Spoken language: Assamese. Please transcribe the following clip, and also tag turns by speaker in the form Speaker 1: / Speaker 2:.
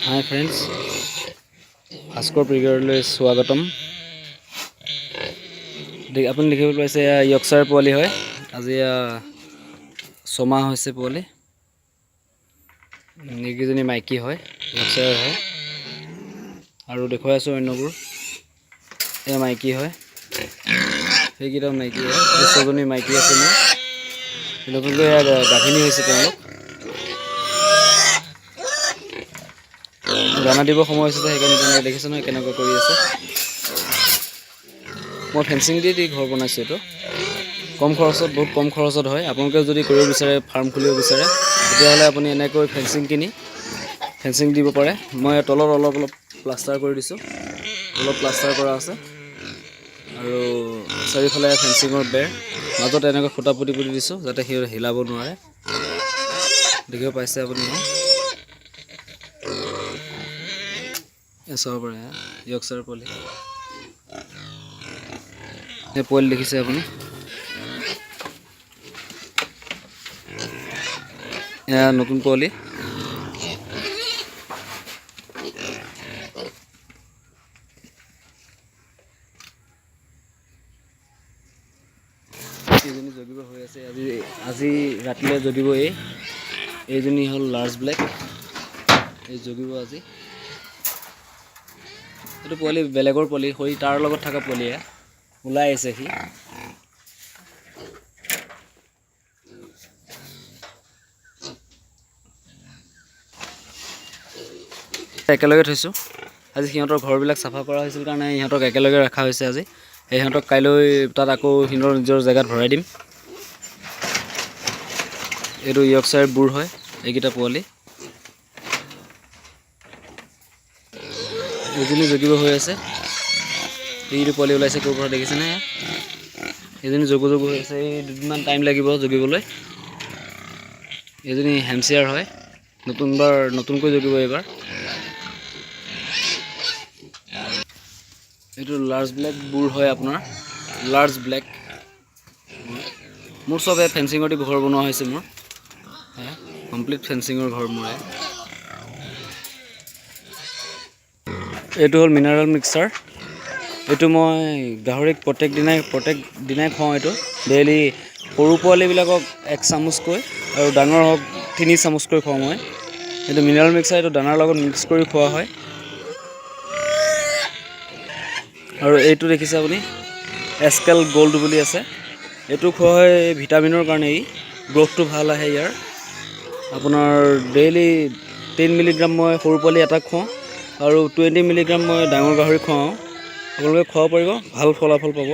Speaker 1: हाय फ्रेंड्स, भास्कर ब्रिगेडলৈ स्वागतम। আপুনি দেখিবলৈ পাইছে ইয়ৰ্কশ্বায়াৰ পোৱালি হয়। আজি 6 মাহ হৈছে পোৱালি। এইকেইজনী মাইকী হয়, ইয়ৰ্কশ্বায়াৰ হয়। আৰু দেখুৱাই আছোঁ অন্যবোৰ। এয়া মাইকী হয়, সেইকেইটাও মাইকী হয়। 6জনী মাইকী আছে মোৰ। নতুনকৈ গাভিনী হৈছে তেওঁলোক। দানা দিব সময় হৈছে, সেইকাৰণে তেনেকৈ দেখিছে নহয় কেনেকৈ কৰি আছে। মই ফেঞ্চিং দি ঘৰ বনাইছোঁ। এইটো কম খৰচত, বহুত কম খৰচত হয়। আপোনালোকে যদি কৰিব বিচাৰে, ফাৰ্ম খুলিব বিচাৰে, তেতিয়াহ'লে আপুনি এনেকৈ ফেঞ্চিং কিনি ফেঞ্চিং দিব পাৰে। মই তলত অলপ প্লাষ্টাৰ কৰি দিছোঁ, অলপ প্লাষ্টাৰ কৰা আছে। আৰু চাৰিওফালে ফেঞ্চিঙৰ বেৰ, মাজত এনেকৈ খুটা পুতি দিছোঁ যাতে সি হিলাব নোৱাৰে। দেখিব পাইছে আপুনি। চাব পাৰে ইয়ৰ্কশ্বায়াৰ পোৱালি। এই পোৱালি দেখিছে আপুনি। এয়া নতুন পোৱালি। এইজনী জগিব হৈ আছে। আজি ৰাতিলৈ জগিব। এইজনী হ'ল লাৰ্জ ব্লেক। এই জগিব আজি। এইটো পোৱালি বেলেগৰ পোৱালি, সি তাৰ লগত থকা পোৱালিয়ে ওলাই আহিছে। সি একেলগে থৈছোঁ। আজি সিহঁতৰ ঘৰবিলাক চাফা কৰা হৈছিল কাৰণে ইহঁতক একেলগে ৰখা হৈছে। আজি সিহঁতক কাইলৈ তাত আকৌ সিহঁতৰ নিজৰ জেগাত ভৰাই দিম। এইটো ইয়ৰ্কশ্বায়াৰ বুৰ হয়, এইকেইটা পোৱালি। এইজনী জগিব হৈ আছে। এইটো পোৱালি ওলাইছে ক'ৰ পৰা দেখিছেনে? এইজনী জগু হৈ আছে। এই দুদিনমান টাইম লাগিব জগিবলৈ। এইজনী হেমশ্বেয়াৰ হয়, নতুনকৈ জগিব এইবাৰ। এইটো লাৰ্জ ব্লেক বুৰ হয়, আপোনাৰ লাৰ্জ ব্লেক। মোৰ চব ফেঞ্চিঙৰ দি ঘৰ বনোৱা হৈছে। মোৰ কমপ্লিট ফেঞ্চিঙৰ ঘৰ মোৰ। এইটো হ'ল মিনাৰেল মিক্সাৰ। এইটো মই গাহৰিক প্ৰত্যেক দিনাই খুৱাওঁ। এইটো ডেইলি সৰু পোৱালিবিলাকক 1 চামুচকৈ আৰু ডাঙৰ হওক 3 চামুচকৈ খুৱাওঁ মই। এইটো মিনাৰেল মিক্সাৰ, এইটো দানাৰ লগত মিক্স কৰি খোৱা হয়। আৰু এইটো দেখিছে আপুনি, এস্কেল গ'ল্ড বুলি আছে। এইটো খোৱা হয় ভিটামিনৰ কাৰণে। গ্ৰ'থটো ভাল আহে ইয়াৰ। আপোনাৰ ডেইলি 10 মিলিগ্ৰাম মই সৰু পোৱালি এটাক খুৱাওঁ আৰু 20 মিলিগ্ৰাম মই ডাঙৰ গাহৰি খুৱাওঁ। আপোনালোকে খুৱাব পাৰিব, ভাল ফলাফল পাব।